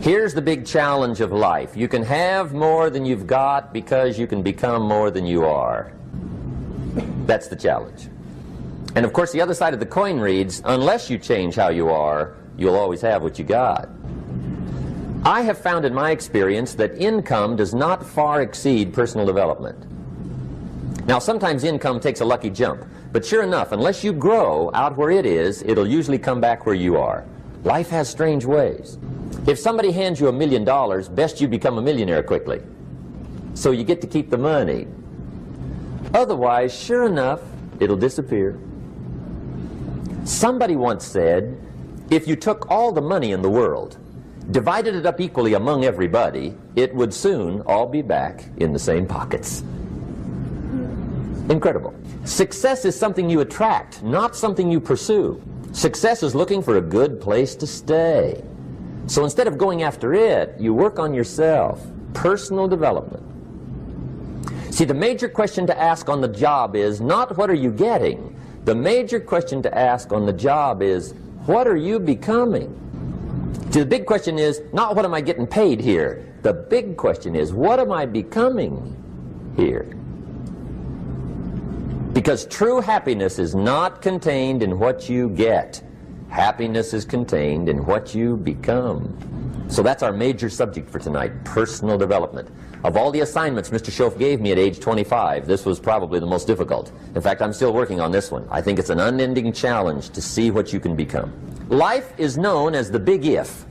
Here's the big challenge of life. You can have more than you've got because you can become more than you are. That's the challenge. And of course the other side of the coin reads, unless you change how you are, you'll always have what you got. I have found in my experience that income does not far exceed personal development. Now sometimes income takes a lucky jump, but sure enough, unless you grow out where it is, it'll usually come back where you are. Life has strange ways. If somebody hands you $1 million, best you become a millionaire quickly, so you get to keep the money. Otherwise, sure enough, it'll disappear. Somebody once said, if you took all the money in the world, divided it up equally among everybody, it would soon all be back in the same pockets. Incredible. Success is something you attract, not something you pursue. Success is looking for a good place to stay. So instead of going after it, you work on yourself. Personal development. See, the major question to ask on the job is not what are you getting. The major question to ask on the job is what are you becoming? See, the big question is not what am I getting paid here. The big question is what am I becoming here? Because true happiness is not contained in what you get. Happiness is contained in what you become. So that's our major subject for tonight, personal development. Of all the assignments Mr. Schoaf gave me at age 25, this was probably the most difficult. In fact, I'm still working on this one. I think it's an unending challenge to see what you can become. Life is known as the big if.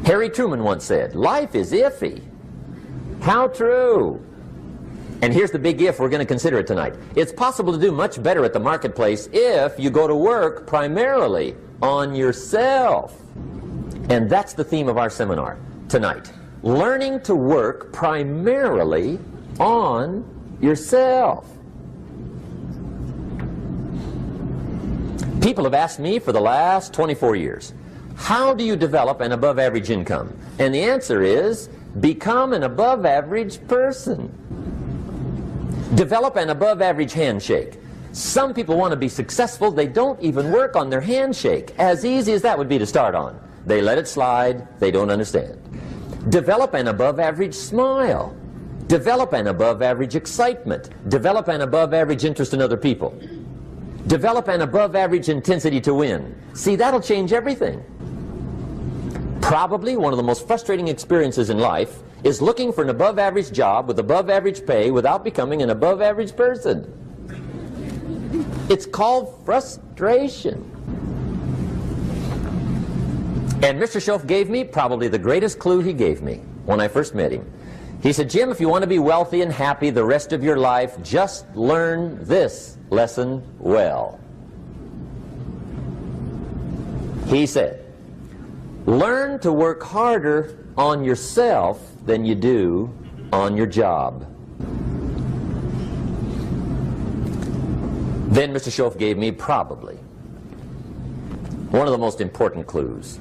Harry Truman once said, life is iffy. How true. And here's the big if we're going to consider it tonight. It's possible to do much better at the marketplace if you go to work primarily on yourself. And that's the theme of our seminar tonight. Learning to work primarily on yourself. People have asked me for the last 24 years, how do you develop an above average income? And the answer is, become an above average person. Develop an above average handshake. Some people want to be successful, they don't even work on their handshake. As easy as that would be to start on. They let it slide, they don't understand. Develop an above average smile. Develop an above average excitement. Develop an above average interest in other people. Develop an above average intensity to win. See, that'll change everything. Probably one of the most frustrating experiences in life is looking for an above average job with above average pay without becoming an above average person. It's called frustration. And Mr. Schoaf gave me probably the greatest clue he gave me when I first met him. He said, Jim, if you want to be wealthy and happy the rest of your life, just learn this lesson well. He said, learn to work harder on yourself than you do on your job. Then Mr. Schoaf gave me probably one of the most important clues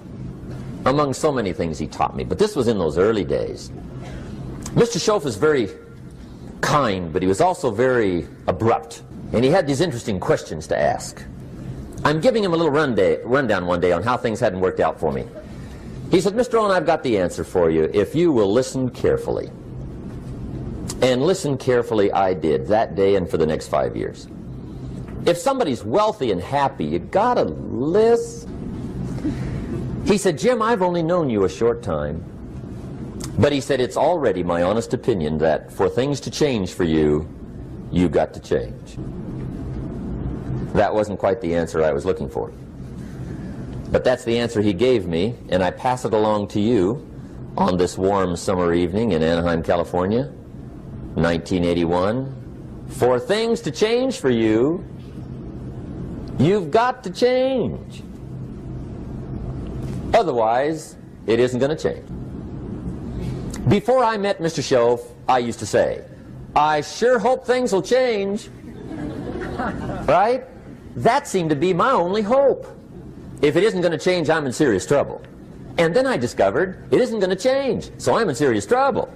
among so many things he taught me, but this was in those early days. Mr. Schoaf was very kind, but he was also very abrupt, and he had these interesting questions to ask. I'm giving him a little rundown one day on how things hadn't worked out for me. He said, Mr. Rohn, I've got the answer for you if you will listen carefully. And listen carefully I did that day and for the next 5 years. If somebody's wealthy and happy, you gotta listen. He said, Jim, I've only known you a short time, but he said, it's already my honest opinion that for things to change for you, you've got to change. That wasn't quite the answer I was looking for. But that's the answer he gave me, and I pass it along to you on this warm summer evening in Anaheim, California, 1981. For things to change for you, you've got to change. Otherwise, it isn't going to change. Before I met Mr. Schoaf, I used to say, I sure hope things will change. Right? That seemed to be my only hope. If it isn't going to change, I'm in serious trouble. And then I discovered it isn't going to change, so I'm in serious trouble.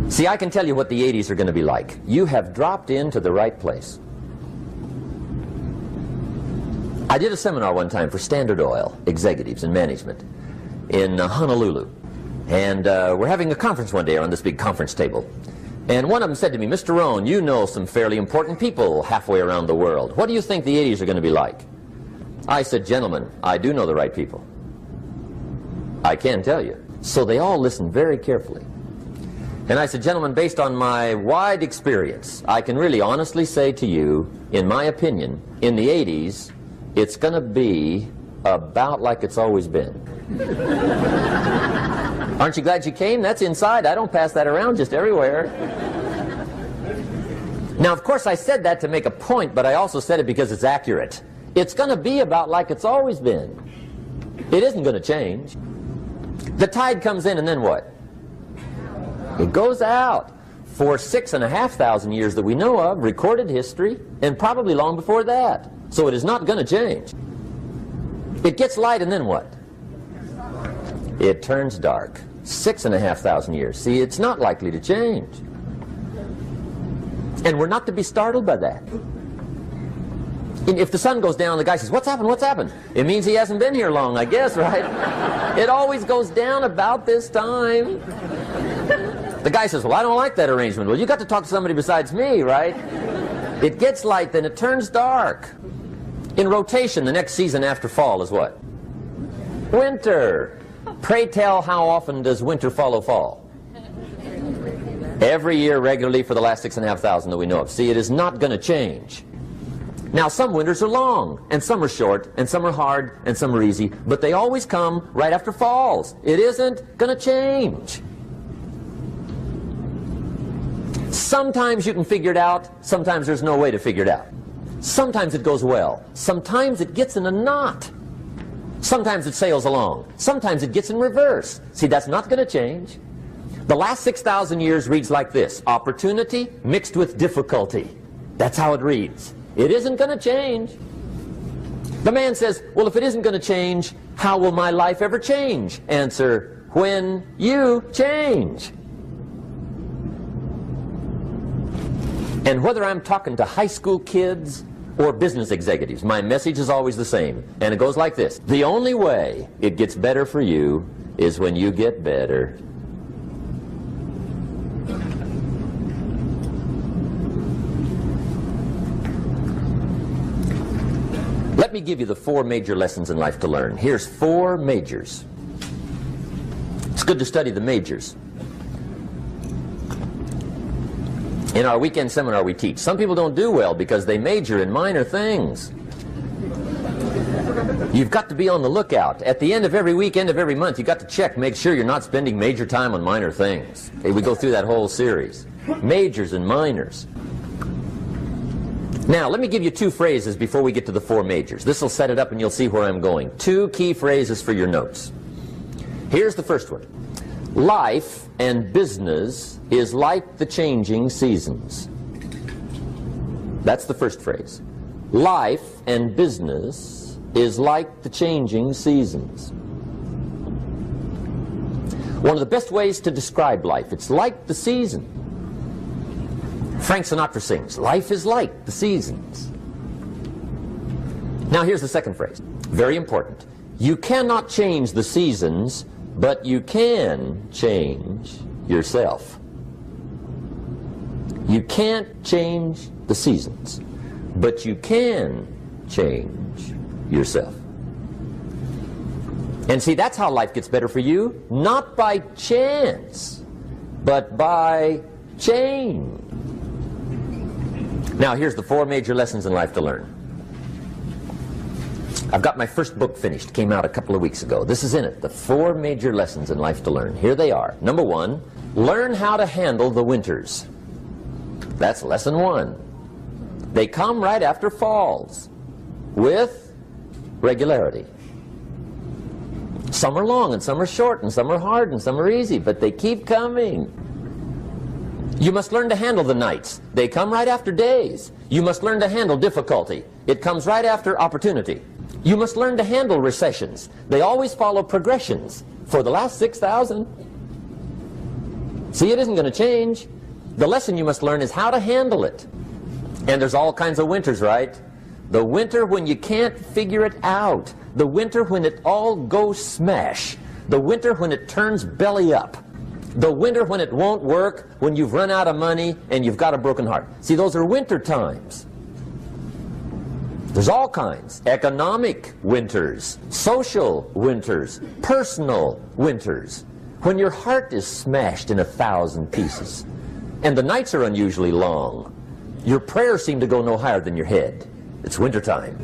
See, I can tell you what the 80s are going to be like. You have dropped into the right place. I did a seminar one time for Standard Oil executives and management in Honolulu. And we're having a conference one day on this big conference table. And one of them said to me, "Mr. Rohn, you know some fairly important people halfway around the world. What do you think the 80s are going to be like?" I said, "Gentlemen, I do know the right people. I can tell you." So they all listened very carefully. And I said, "Gentlemen, based on my wide experience, I can really honestly say to you, in my opinion, in the 80s, it's going to be about like it's always been." Aren't you glad you came? That's inside. I don't pass that around just everywhere. Now, of course, I said that to make a point, but I also said it because it's accurate. It's going to be about like it's always been. It isn't going to change. The tide comes in, and then what? It goes out. For 6,500 years that we know of, recorded history, and probably long before that. So it is not going to change. It gets light, and then what? It turns dark. 6,500 years. See, it's not likely to change. And we're not to be startled by that. And if the sun goes down, the guy says, "What's happened? What's happened?" It means he hasn't been here long, I guess, right? It always goes down about this time. The guy says, "Well, I don't like that arrangement." Well, you got to talk to somebody besides me, right? It gets light, then it turns dark. In rotation, the next season after fall is what? Winter. Pray tell, how often does winter follow fall? Every year regularly for the last 6,500 that we know of. See, it is not going to change. Now, some winters are long, and some are short, and some are hard, and some are easy, but they always come right after falls. It isn't going to change. Sometimes you can figure it out, sometimes there's no way to figure it out. Sometimes it goes well, sometimes it gets in a knot. Sometimes it sails along, sometimes it gets in reverse. See, that's not going to change. The last 6,000 years reads like this: opportunity mixed with difficulty. That's how it reads. It isn't going to change. The man says, "Well, if it isn't going to change, how will my life ever change?" Answer, when you change. And whether I'm talking to high school kids or business executives, my message is always the same. And it goes like this: the only way it gets better for you is when you get better. Let me give you the 4 major lessons in life to learn. Here's 4 majors. It's good to study the majors. In our weekend seminar we teach. Some people don't do well because they major in minor things. You've got to be on the lookout. At the end of every week, end of every month, you've got to check, make sure you're not spending major time on minor things. Okay, we go through that whole series. Majors and minors. Now, let me give you 2 phrases before we get to the 4 majors. This will set it up and you'll see where I'm going. 2 key phrases for your notes. Here's the first one. Life and business is like the changing seasons. That's the first phrase. Life and business is like the changing seasons. One of the best ways to describe life, it's like the season. Frank Sinatra sings, "Life is like the seasons." Now here's the second phrase, very important. You cannot change the seasons, but you can change yourself. You can't change the seasons, but you can change yourself. And see, that's how life gets better for you, not by chance, but by change. Now, here's the 4 major lessons in life to learn. I've got my first book finished, came out a couple of weeks ago. This is in it, the 4 major lessons in life to learn. Here they are. Number 1, learn how to handle the winters. That's lesson 1. They come right after falls, with regularity. Some are long, and some are short, and some are hard, and some are easy, but they keep coming. You must learn to handle the nights. They come right after days. You must learn to handle difficulty. It comes right after opportunity. You must learn to handle recessions. They always follow progressions for the last 6,000. See, it isn't going to change. The lesson you must learn is how to handle it. And there's all kinds of winters, right? The winter when you can't figure it out. The winter when it all goes smash. The winter when it turns belly up. The winter when it won't work, when you've run out of money and you've got a broken heart. See, those are winter times. There's all kinds. Economic winters, social winters, personal winters. When your heart is smashed in 1,000 pieces and the nights are unusually long, your prayers seem to go no higher than your head. It's wintertime.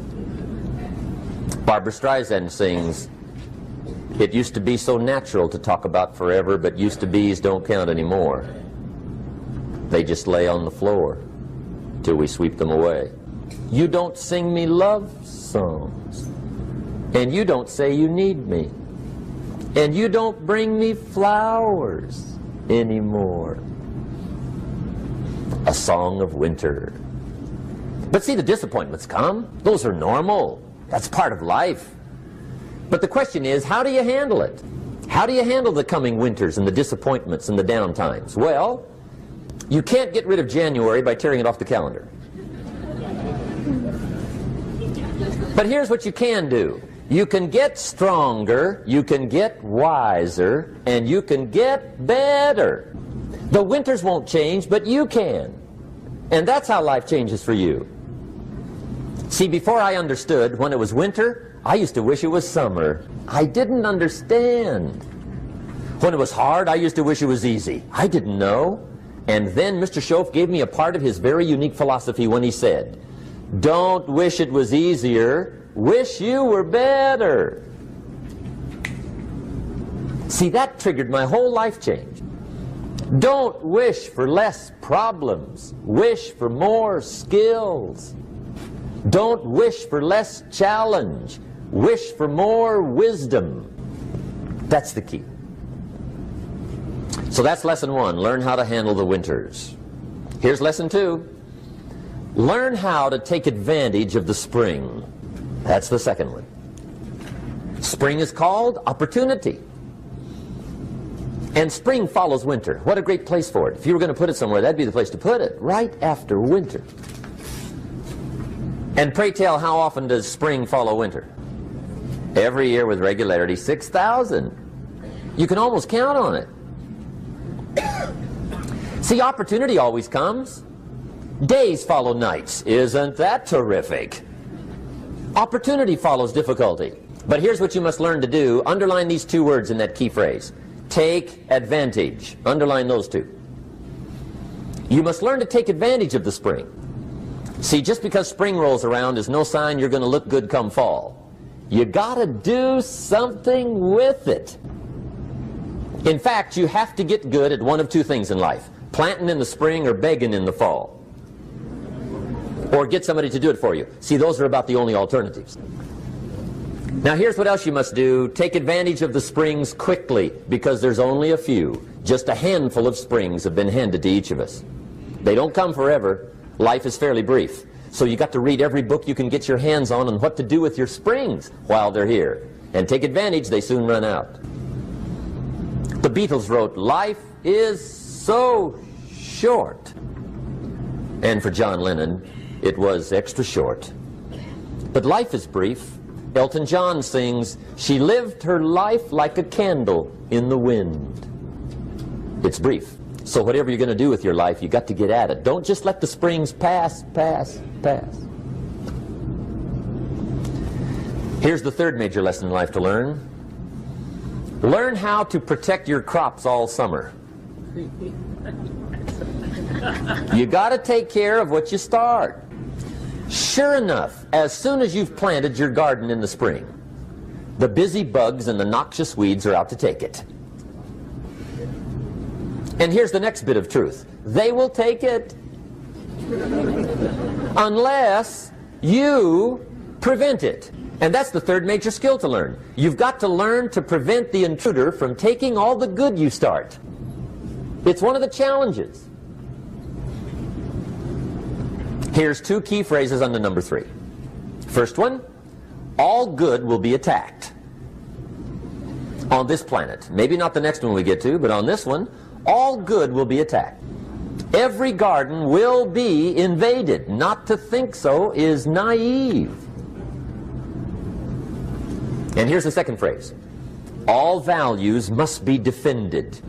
Barbara Streisand sings, "It used to be so natural to talk about forever, but used to be's don't count anymore. They just lay on the floor till we sweep them away. You don't sing me love songs, and you don't say you need me, and you don't bring me flowers anymore." A song of winter. But see, the disappointments come. Those are normal. That's part of life. But the question is, how do you handle it? How do you handle the coming winters and the disappointments and the down times? Well, you can't get rid of January by tearing it off the calendar. But here's what you can do. You can get stronger, you can get wiser, and you can get better. The winters won't change, but you can. And that's how life changes for you. See, before I understood, when it was winter, I used to wish it was summer. I didn't understand. When it was hard, I used to wish it was easy. I didn't know. And then Mr. Schoaf gave me a part of his very unique philosophy when he said, "Don't wish it was easier, wish you were better." See, that triggered my whole life change. Don't wish for less problems, wish for more skills. Don't wish for less challenge, wish for more wisdom. That's the key. So that's lesson 1, learn how to handle the winters. Here's lesson 2, learn how to take advantage of the spring. That's the second one. Spring is called opportunity. And spring follows winter. What a great place for it. If you were going to put it somewhere, that'd be the place to put it, right after winter. And pray tell, how often does spring follow winter? Every year with regularity, 6,000. You can almost count on it. See, opportunity always comes. Days follow nights. Isn't that terrific? Opportunity follows difficulty. But here's what you must learn to do. Underline these 2 words in that key phrase. Take advantage. Underline those 2. You must learn to take advantage of the spring. See, just because spring rolls around is no sign you're going to look good come fall. You got to do something with it. In fact, you have to get good at one of 2 things in life. Planting in the spring or begging in the fall. Or get somebody to do it for you. See, those are about the only alternatives. Now here's what else you must do. Take advantage of the springs quickly, because there's only a few. Just a handful of springs have been handed to each of us. They don't come forever. Life is fairly brief. So you got to read every book you can get your hands on what to do with your springs while they're here. And take advantage, they soon run out. The Beatles wrote, "Life is so short." And for John Lennon, it was extra short. But life is brief. Elton John sings, "She lived her life like a candle in the wind." It's brief. So whatever you're going to do with your life, you got to get at it. Don't just let the springs pass. Here's the third major lesson in life to learn. Learn how to protect your crops all summer. You got to take care of what you start. Sure enough, as soon as you've planted your garden in the spring, the busy bugs and the noxious weeds are out to take it. And here's the next bit of truth. They will take it unless you prevent it. And that's the third major skill to learn. You've got to learn to prevent the intruder from taking all the good you start. It's one of the challenges. Here's 2 key phrases under number 3. First one, all good will be attacked. On this planet. Maybe not the next one we get to, but on this one, all good will be attacked. Every garden will be invaded. Not to think so is naive. And here's the second phrase. All values must be defended.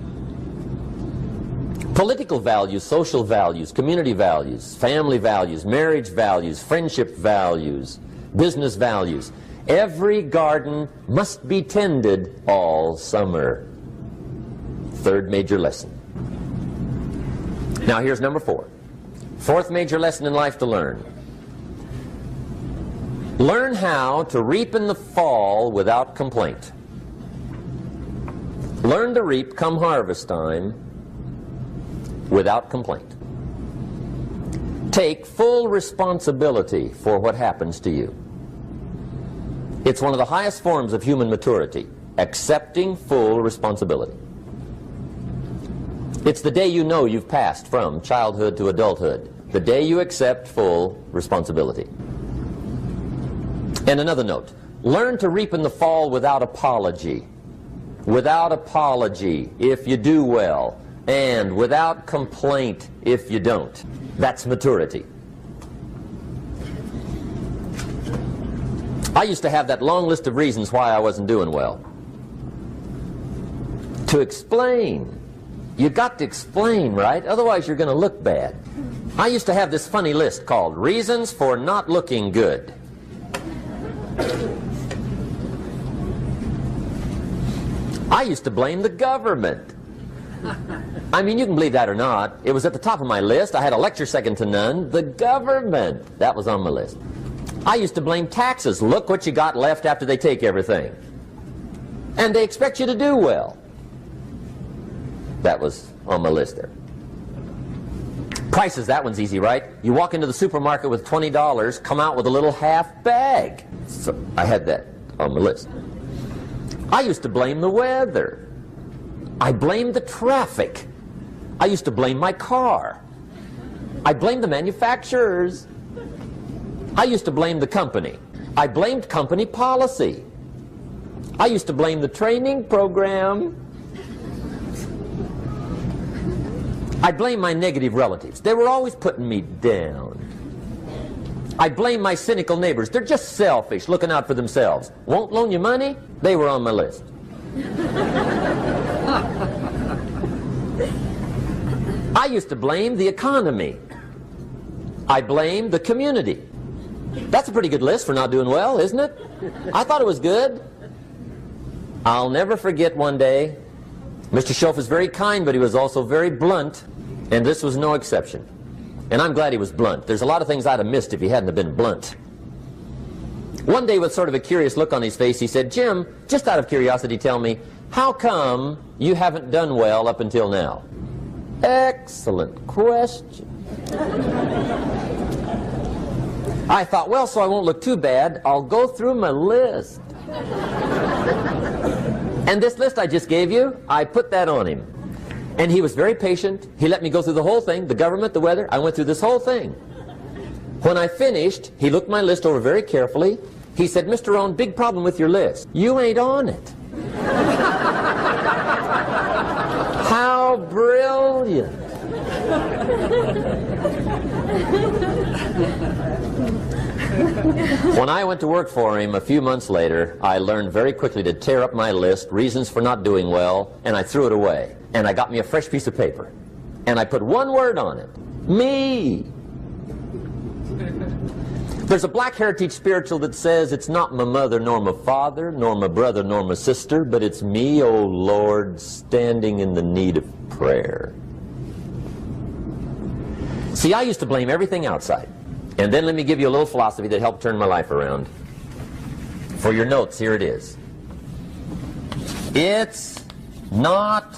Political values, social values, community values, family values, marriage values, friendship values, business values. Every garden must be tended all summer. Third major lesson. Now here's number 4. Fourth major lesson in life to learn. Learn how to reap in the fall without complaint. Learn to reap come harvest time without complaint. Take full responsibility for what happens to you. It's one of the highest forms of human maturity, accepting full responsibility. It's the day you know you've passed from childhood to adulthood, the day you accept full responsibility. And another note, learn to reap in the fall without apology. Without apology if you do well, and without complaint if you don't. That's maturity. I used to have that long list of reasons why I wasn't doing well. To explain. You got to explain, right? Otherwise you're going to look bad. I used to have this funny list called Reasons for Not Looking Good. I used to blame the government. I mean, you can believe that or not. It was at the top of my list. I had a lecture second to none. The government. That was on my list. I used to blame taxes. Look what you got left after they take everything. And they expect you to do well. That was on my list there. Prices, that one's easy, right? You walk into the supermarket with $20, come out with a little half bag. So I had that on my list. I used to blame the weather. I blamed the traffic. I used to blame my car. I blamed the manufacturers. I used to blame the company. I blamed company policy. I used to blame the training program. I blame my negative relatives. They were always putting me down. I blame my cynical neighbors. They're just selfish, looking out for themselves. Won't loan you money? They were on my list. I used to blame the economy. I blamed the community. That's a pretty good list for not doing well, isn't it? I thought it was good. I'll never forget one day, Mr. Schoaf was very kind, but he was also very blunt, and this was no exception. And I'm glad he was blunt. There's a lot of things I'd have missed if he hadn't have been blunt. One day, with sort of a curious look on his face, he said, "Jim, just out of curiosity, tell me, how come you haven't done well up until now?" Excellent question. I thought, well, so I won't look too bad, I'll go through my list. And this list I just gave you, I put that on him. And he was very patient. He let me go through the whole thing, the government, the weather. I went through this whole thing. When I finished, he looked my list over very carefully. He said, "Mr. Rohn, big problem with your list. You ain't on it." How brilliant. When I went to work for him a few months later, I learned very quickly to tear up my list, reasons for not doing well, and I threw it away. And I got me a fresh piece of paper. And I put one word on it. Me. There's a Black Heritage spiritual that says, "It's not my mother nor my father, nor my brother nor my sister, but it's me, O Lord, standing in the need of prayer." See, I used to blame everything outside. And then let me give you a little philosophy that helped turn my life around. For your notes, here it is. It's not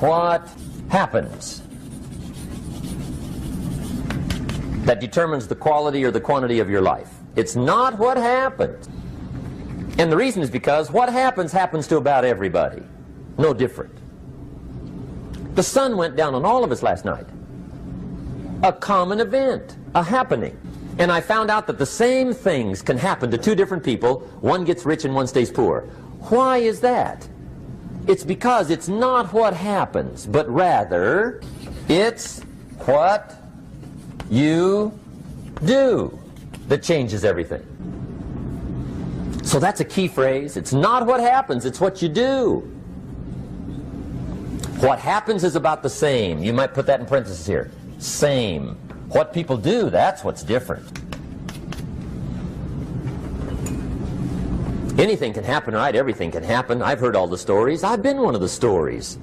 what happens that determines the quality or the quantity of your life. It's not what happens. And the reason is because what happens happens to about everybody. No different. The sun went down on all of us last night. A common event, a happening. And I found out that the same things can happen to two different people. One gets rich and one stays poor. Why is that? It's because it's not what happens, but rather it's what you do that changes everything. So that's a key phrase. It's not what happens, it's what you do. What happens is about the same. You might put that in parentheses here. Same. What people do, that's what's different. Anything can happen, right? Everything can happen. I've heard all the stories. I've been one of the stories.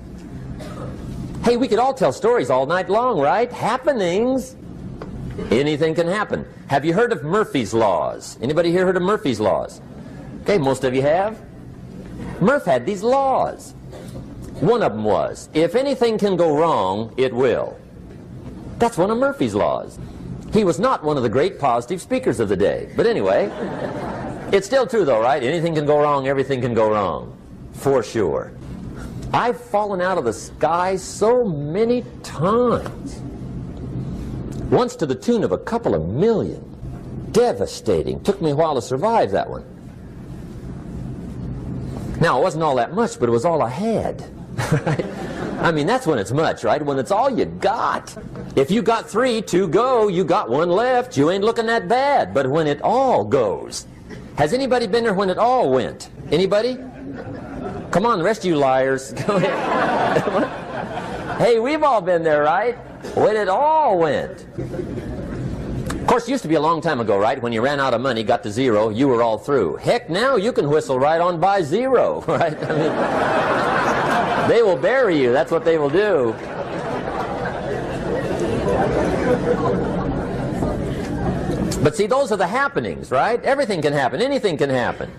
Hey, we could all tell stories all night long, right? Happenings. Anything can happen. Have you heard of Murphy's Laws? Anybody here heard of Murphy's Laws? Okay, most of you have. Murph had these laws. One of them was, if anything can go wrong, it will. That's one of Murphy's Laws. He was not one of the great positive speakers of the day. But anyway, it's still true though, right? Anything can go wrong, everything can go wrong. For sure. I've fallen out of the sky so many times. Once to the tune of a couple of million. Devastating. Took me a while to survive that one. Now, it wasn't all that much, but it was all I had. Right? I mean, that's when it's much, right? When it's all you got. If you got 3, 2 go, you got 1 left, you ain't looking that bad. But when it all goes. Has anybody been there when it all went? Anybody? Come on, the rest of you liars. Go ahead. Hey, we've all been there, right? When it all went. Of course, it used to be a long time ago, right? When you ran out of money, got to 0, you were all through. Heck, now you can whistle right on by 0, right? I mean, they will bury you. That's what they will do. But see, those are the happenings, right? Everything can happen. Anything can happen.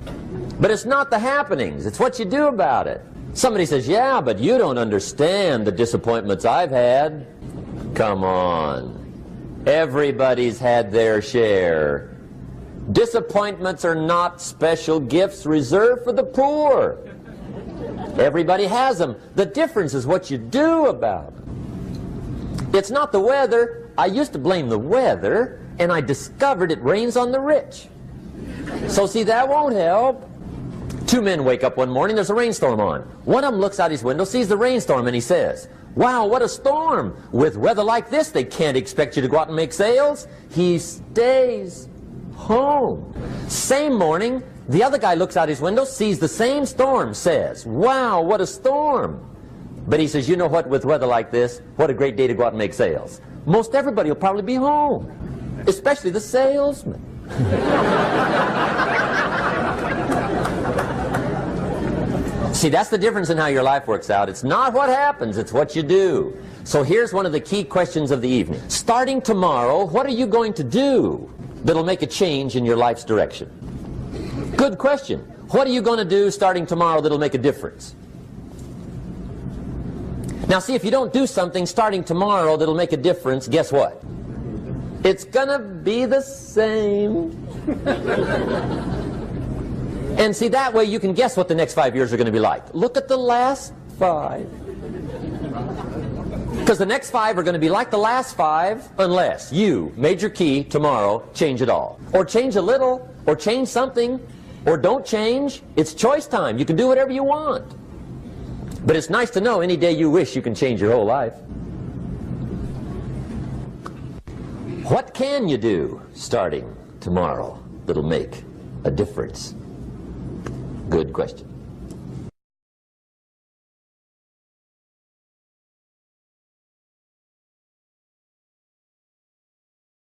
But it's not the happenings. It's what you do about it. Somebody says, yeah, but you don't understand the disappointments I've had. Come on. Everybody's had their share. Disappointments are not special gifts reserved for the poor. Everybody has them. The difference is what you do about them. It's not the weather. I used to blame the weather, and I discovered it rains on the rich. So see, that won't help. 2 men wake up one morning, there's a rainstorm on. One of them looks out his window, sees the rainstorm, and he says, wow, what a storm. With weather like this, they can't expect you to go out and make sales. He stays home. Same morning, the other guy looks out his window, sees the same storm, says, wow, what a storm. But he says, you know what, with weather like this, what a great day to go out and make sales. Most everybody will probably be home, especially the salesman. See, that's the difference in how your life works out. It's not what happens, it's what you do. So here's one of the key questions of the evening. Starting tomorrow, what are you going to do that'll make a change in your life's direction? Good question. What are you going to do starting tomorrow that'll make a difference? Now see, if you don't do something starting tomorrow that'll make a difference, guess what? It's gonna be the same. And see, that way you can guess what the next 5 years are going to be like. Look at the last 5. Because the next 5 are going to be like the last 5 unless you, major key, tomorrow, change it all. Or change a little, or change something, or don't change. It's choice time. You can do whatever you want. But it's nice to know any day you wish you can change your whole life. What can you do starting tomorrow that'll make a difference? Good question.